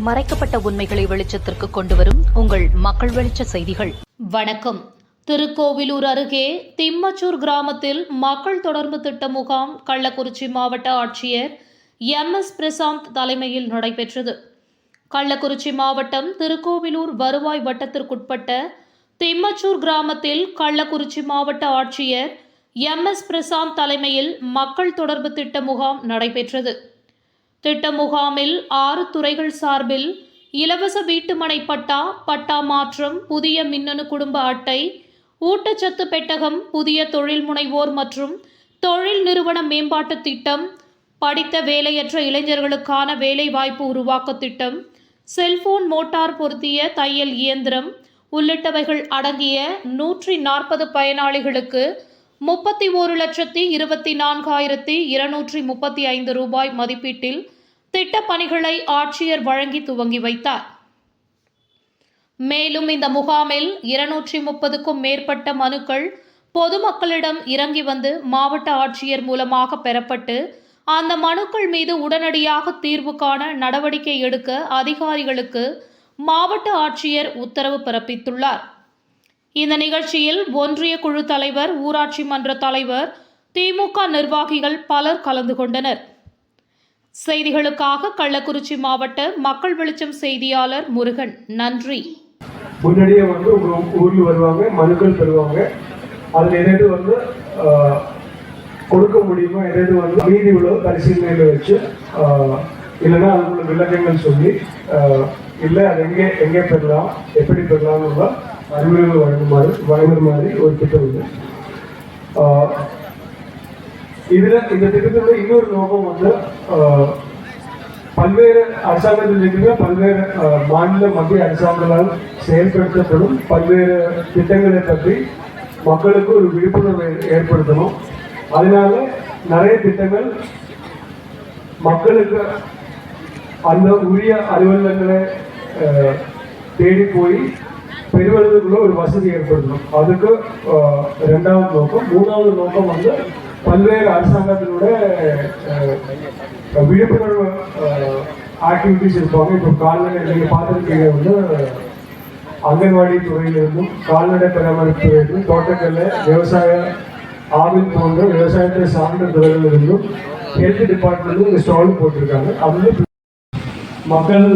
மறைக்கப்பட்ட உண்மைகளை வெளிச்சத்திற்கு கொண்டுவரும் உங்கள் மக்கள் வெளிச்ச செய்திகள். வணக்கம். திருக்கோவிலூர் அருகே திம்மச்சூர் கிராமத்தில் மக்கள் தொடர்பு திட்ட முகாம் கள்ளக்குறிச்சி மாவட்ட ஆட்சியர் MS பிரசாந்த் தலைமையில் நடைபெற்றது. கள்ளக்குறிச்சி மாவட்டம் திருக்கோவிலூர் வருவாய் வட்டத்திற்குட்பட்ட திம்மச்சூர் கிராமத்தில் கள்ளக்குறிச்சி மாவட்ட ஆட்சியர் MS பிரசாந்த் தலைமையில் மக்கள் தொடர்பு திட்ட முகாம் நடைபெற்றது. திட்ட முகாமில் 6 துறைகள் சார்பில் இலவச வீட்டுமனை பட்டா, பட்டா மாற்றம், புதிய மின்னணு குடும்ப அட்டை, ஊட்டச்சத்து பெட்டகம், புதிய தொழில் முனைவோர் மற்றும் தொழில் நிறுவன மேம்பாட்டு திட்டம், படித்த வேலையற்ற இளைஞர்களுக்கான வேலைவாய்ப்பு உருவாக்க திட்டம், செல்போன் மோட்டார் பொருத்திய தையல் இயந்திரம் உள்ளிட்டவைகள் அடங்கிய 140 பயனாளிகளுக்கு 31,24,235 ரூபாய் மதிப்பீட்டில் திட்டப் பணிகளை ஆட்சியர் வழங்கி துவங்கி வைத்தார். மேலும் இந்த முகாமில் 230க்கும் மேற்பட்ட மனுக்கள் பொதுமக்களிடம் இறங்கி வந்து மாவட்ட ஆட்சியர் மூலமாக பெறப்பட்டு அந்த மனுக்கள் மீது உடனடியாக தீர்வு காண நடவடிக்கை எடுக்க அதிகாரிகளுக்கு மாவட்ட ஆட்சியர் உத்தரவு பிறப்பித்துள்ளார். இந்த நிகழ்ச்சியில் ஒன்றிய குழு தலைவர், ஊராட்சி மன்ற தலைவர், திமுக நிர்வாகிகள் பலர் கலந்து கொண்டனர். செய்திகளுக்காக கள்ளக்குறிச்சி மாவட்ட மக்கள் வெளிச்சம் செய்தியாளர் முருகன். நன்றி. முன்னாடியே வந்து உங்க ஊர்ல வருவாங்க, மனுக்கள் பெறுவாங்க. அதுல எதாவது வந்து கொடுக்க முடியுமோ, எதாவது வந்து மீதி உள்ள பரிசீலனையில வச்சு இல்லைன்னா அதுக்குள்ள விளக்கங்கள் சொல்லி இல்லை அது எங்கே பெறலாம், எப்படி பெறலாம்னு அறிவுரைகள் வழங்குற மாதிரி ஒரு திட்டம் உண்டு. இதுல இந்த திட்டத்தோட இன்னொரு நோக்கம் வந்து பல்வேறு அரசாங்கத்தில் இருக்கிற பல்வேறு மாநில மத்திய அரசாங்கங்களால் செயல்படுத்தப்படும் பல்வேறு திட்டங்களை பற்றி மக்களுக்கு ஒரு விழிப்புணர்வை ஏற்படுத்தணும். அதனால நிறைய திட்டங்கள் மக்களுக்கு அந்த உரிய அலுவலகங்களை தேடி போய் பெறுவதற்குள்ள ஒரு வசதி ஏற்படுத்தணும். அதுக்கு 2வது நோக்கம். 3வது நோக்கம் வந்து பல்வேறு அரசாங்கத்தினோட விழிப்புணர்வு ஆக்டிவிட்டிஸ் இருப்பாங்க. இப்போ கால்நடை நீங்கள் பார்த்துருக்கீங்க வந்து அங்கன்வாடி துறையிலிருந்தும், கால்நடை பராமரிப்பு துறையிலிருந்தும், தோட்டக்கலை, விவசாய ஆவில் போன்ற விவசாயத்தை சார்ந்த துறைகளிலிருந்தும், ஹெல்த் டிபார்ட்மெண்ட்டும் இந்த ஸ்டால் போட்டிருக்காங்க. அது மக்கள்